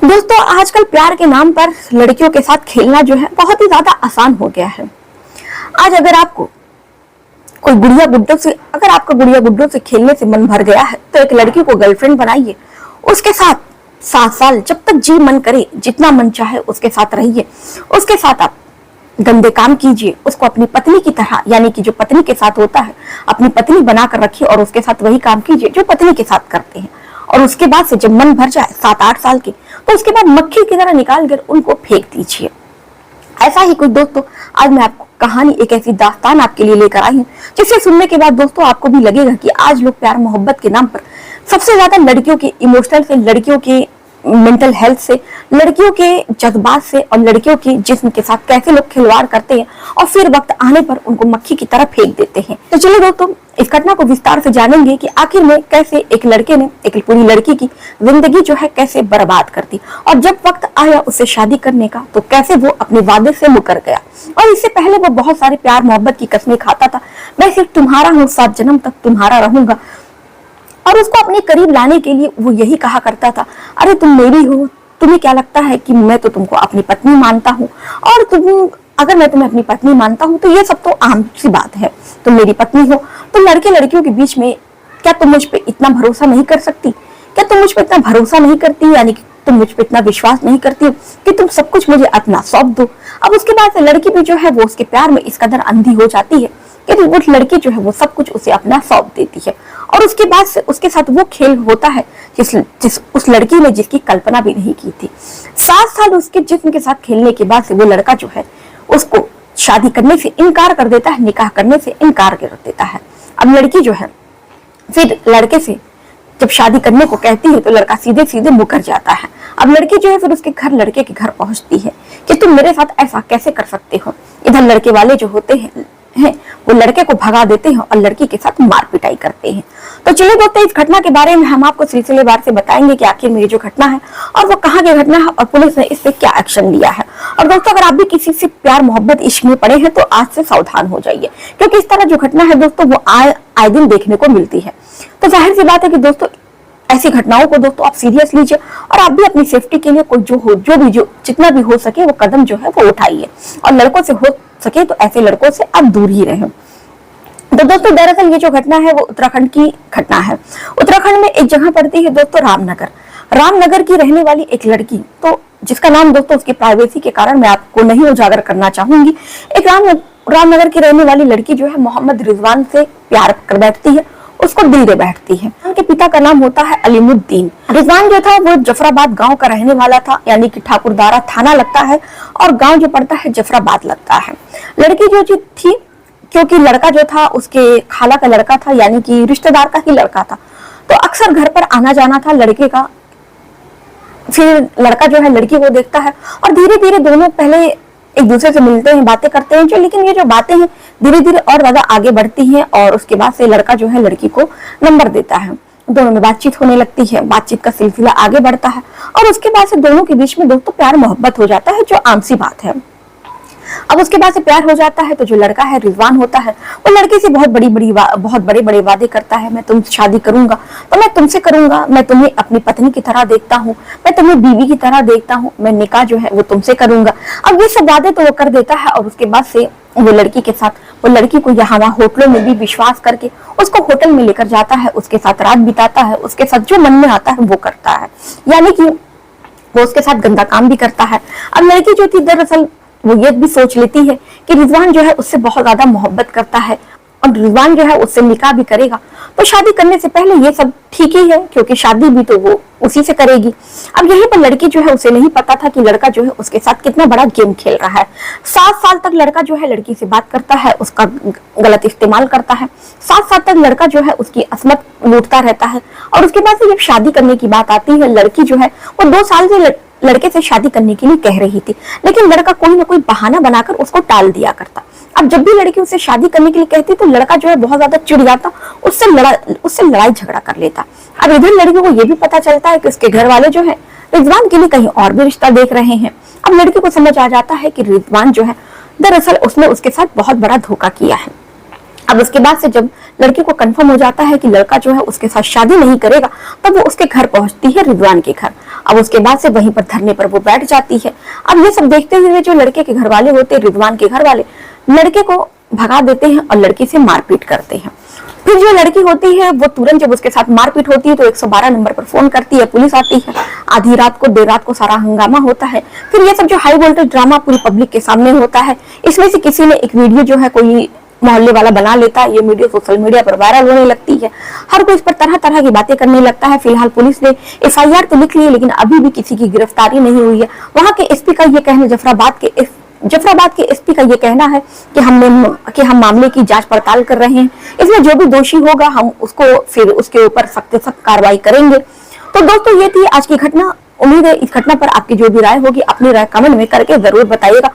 दोस्तों आजकल प्यार के नाम पर लड़कियों के साथ खेलना जो है बहुत ही ज्यादा आसान हो गया है। आज अगर आपको कोई गुड़िया गुड्डों से अगर आपका गुड़िया गुड्डों से खेलने से मन भर गया है तो एक लड़की को गर्लफ्रेंड बनाइए, उसके साथ 7 साल जब तक जी मन करे जितना मन चाहे उसके साथ रहिए, उसके साथ आप गंदे काम कीजिए, उसको अपनी पत्नी की तरह यानी कि जो पत्नी के साथ होता है अपनी पत्नी बनाकर रखिए और उसके साथ वही काम कीजिए जो पत्नी के साथ करते हैं। और उसके बाद से जब मन भर जाए 7-8 साल के तो उसके बाद मक्खी की तरह निकाल कर उनको फेंक दीजिए। ऐसा ही कुछ दोस्तों आज मैं आपको कहानी एक ऐसी दास्तान आपके लिए लेकर आई हूँ जिसे सुनने के बाद दोस्तों आपको भी लगेगा कि आज लोग प्यार मोहब्बत के नाम पर सबसे ज्यादा लड़कियों के इमोशनल से, लड़कियों के मेंटल हेल्थ से, लड़कियों के जज्बात से और लड़कियों के जिस्म के साथ कैसे लोग खिलवाड़ करते हैं और फिर वक्त आने पर उनको मक्खी की तरह फेंक देते हैं। तो चलिए दोस्तों इस घटना को विस्तार से जानेंगे कि आखिर में कैसे एक लड़के ने एक पूरी लड़की की जिंदगी जो है कैसे बर्बाद कर दी और जब वक्त आया उससे शादी करने का तो कैसे वो अपने वादे से मुकर गया। और इससे पहले वो बहुत सारे प्यार मोहब्बत की कस्में खाता था, मैं सिर्फ तुम्हारा हूँ, 7 जन्म तक तुम्हारा रहूंगा। और उसको अपने करीब लाने के लिए वो यही कहा करता था, अरे तुम मेरी हो, तुम्हें क्या लगता है कि मैं तो तुमको अपनी पत्नी मानता हूँ और तुम अगर मैं तुम्हें अपनी पत्नी मानता हूँ तो ये सब तो आम सी बात है, तुम मेरी पत्नी हो। तो लड़के लड़कियों के बीच में क्या तुम मुझ पे इतना भरोसा नहीं कर सकती, क्या तुम मुझ पे इतना भरोसा नहीं करती, यानी कि तुम मुझ पे इतना विश्वास नहीं करती हो कि तुम सब कुछ मुझे अपना सौंप दो। अब उसके बाद से लड़की भी जो है वो उसके प्यार में इस कदर अंधी हो जाती है कि वो लड़की जो है वो सब कुछ उसे अपना सौंप देती है और उसके बाद से उसके साथ वो खेल होता है जिस उस लड़की ने जिसकी कल्पना भी नहीं की थी। 7 साल उसके जिस्म के साथ खेलने के बाद से वो लड़का जो है उसको शादी करने से इनकार कर देता है, निकाह करने से इनकार कर देता है। अब लड़की जो है फिर लड़के से जब शादी करने को कहती है तो लड़का सीधे सीधे मुकर जाता है। अब लड़की जो है फिर उसके घर लड़के के घर पहुंचती है कि तुम मेरे साथ ऐसा कैसे कर सकते हो। इधर लड़के वाले जो होते हैं वो लड़के को भगा देते हैं और लड़की के साथ मार पिटाई करते हैं। तो चलिए दोस्तों इस घटना के बारे में हम आपको सिलसिलेवार से बताएंगे कि आखिर में ये जो घटना है और वो कहाँ की घटना है और पुलिस ने इस पे क्या एक्शन लिया है। और दोस्तों अगर आप भी किसी से प्यार मोहब्बत इश्क में पड़े हैं तो आज से सावधान हो जाइए, क्योंकि इस तरह जो घटना है दोस्तों वो आए दिन देखने को मिलती है। तो जाहिर सी बात है कि दोस्तों ऐसी घटनाओं को दोस्तों आप सीरियस लीजिए और आप भी अपनी सेफ्टी के लिए कोई जो जितना भी हो सके वो कदम जो है वो उठाइए और लड़कों से हो सके तो ऐसे लड़कों से आप दूर ही रहें। तो दोस्तों दरअसल ये जो घटना है वो उत्तराखंड की घटना है। उत्तराखंड में एक जगह पड़ती है दोस्तों रामनगर की रहने वाली एक लड़की, तो जिसका नाम दोस्तों उसकी प्राइवेसी के कारण मैं आपको नहीं उजागर करना चाहूंगी। एक रामनगर की रहने वाली लड़की जो है मोहम्मद रिजवान से प्यार कर बैठती है, उसको दिल दे बैठती है। उनके पिता का नाम होता है अलीमुद्दीन। रिजवान जो था वो जफराबाद गांव का रहने वाला था, यानी कि ठाकुरदारा थाना लगता है और गांव जो पड़ता है जफराबाद लगता है। लड़की जो थी क्योंकि लड़का जो था उसके खाला का लड़का था, यानी कि रिश्तेदार का ही लड़का था, तो अक्सर घर पर आना जाना था लड़के का। फिर लड़का जो है लड़की को देखता है और धीरे धीरे दोनों पहले एक दूसरे से मिलते हैं, बातें करते हैं, लेकिन ये जो बातें हैं धीरे धीरे और ज्यादा आगे बढ़ती हैं और उसके बाद से लड़का जो है लड़की को नंबर देता है। दोनों में बातचीत होने लगती है, बातचीत का सिलसिला आगे बढ़ता है और उसके बाद से दोनों के बीच में दोस्तों प्यार मोहब्बत हो जाता है, जो आम सी बात है। अब उसके बाद से प्यार हो जाता है तो जो लड़का है रिजवान होता है वो लड़की से बहुत बड़े बड़े वादे करता है, मैं तुमसे शादी करूंगा तो मैं तुमसे करूंगा, मैं तुम्हें अपनी पत्नी की तरह देखता हूँ, मैं तुम्हें बीवी की तरह देखता हूँ, मैं निकाह जो है वो तुमसे करूंगा। अब ये सब वादे तो वो कर देता है और उसके बाद से वो लड़की के साथ वो लड़की को यहाँ वहाँ होटलों में भी विश्वास करके उसको होटल में लेकर जाता है, उसके साथ रात बिताता है, उसके साथ जो मन में आता है वो करता है, यानी कि वो उसके साथ गंदा काम भी करता है। अब लड़की जो थी दरअसल वो ये भी सोच लेती है कि रिजवान जो है उससे बहुत ज्यादा मोहब्बत करता है और रिजवान जो है उससे निकाह भी करेगा, तो शादी करने से पहले ये सब ठीक ही है क्योंकि शादी भी तो वो उसी से करेगी। अब यहीं पर लड़की जो है उसे नहीं पता था कि लड़का जो है उसके साथ कितना बड़ा गेम खेल रहा है। 7 साल तक लड़का जो है लड़की से बात करता है, उसका गलत इस्तेमाल करता है। 7 साल तक लड़का जो है उसकी असमत लूटता रहता है और उसके बाद से जब शादी करने की बात आती है, लड़की जो है वो 2 साल से लड़के से शादी करने के लिए कह रही थी, लेकिन लड़का कोई ना कोई बहाना बनाकर उसको टाल दिया करता। अब जब भी लड़की उससे शादी करने के लिए कहती तो लड़का जो है बहुत ज्यादा चिढ़ जाता, उससे लड़ाई झगड़ा कर लेता। अब इधर लड़की को यह भी पता चलता है कि उसके घर वाले जो है रिजवान के लिए कहीं और भी रिश्ता देख रहे हैं। अब लड़की को समझ आ जाता है कि रिजवान जो है दरअसल उसने उसके साथ बहुत बड़ा धोखा किया है। अब उसके बाद से जब लड़की को कंफर्म हो जाता है कि लड़का जो है उसके साथ शादी नहीं करेगा, तब वो उसके घर पहुंचती है, रिजवान के घर। अब उसके बाद से वहीं पर धरने पर वो बैठ जाती है। अब ये सब देखते हुए जो लड़के के घर वाले होते हैं, रिजवान के घर वाले, लड़के को भगा देते हैं और लड़की से मारपीट करते हैं। फिर जो लड़की होती है वो तुरंत जब उसके साथ मारपीट होती है तो 112 नंबर पर फोन करती है, पुलिस आती है। आधी रात को, देर रात को सारा हंगामा होता है। फिर ये सब जो हाई वोल्टेज ड्रामा पूरी पब्लिक के सामने होता है, इसमें से किसी ने एक वीडियो जो है कोई मोहल्ले वाला बना लेता है। ये वीडियो सोशल मीडिया पर वायरल होने लगती है, हर कोई इस पर तरह तरह की बातें करने लगता है। फिलहाल पुलिस ने FIR तो लिख ली है, लेकिन अभी भी किसी की गिरफ्तारी नहीं हुई है। वहां के SP का ये कहना, जफराबाद के SP का ये कहना है कि हम मामले की जांच पड़ताल कर रहे हैं, इसमें जो भी दोषी होगा हम उसको फिर उसके ऊपर सख्त से सख्त कार्रवाई करेंगे। तो दोस्तों ये थी आज की घटना। उम्मीद है इस घटना पर आपकी जो भी राय होगी अपनी राय कमेंट में करके जरूर बताइएगा।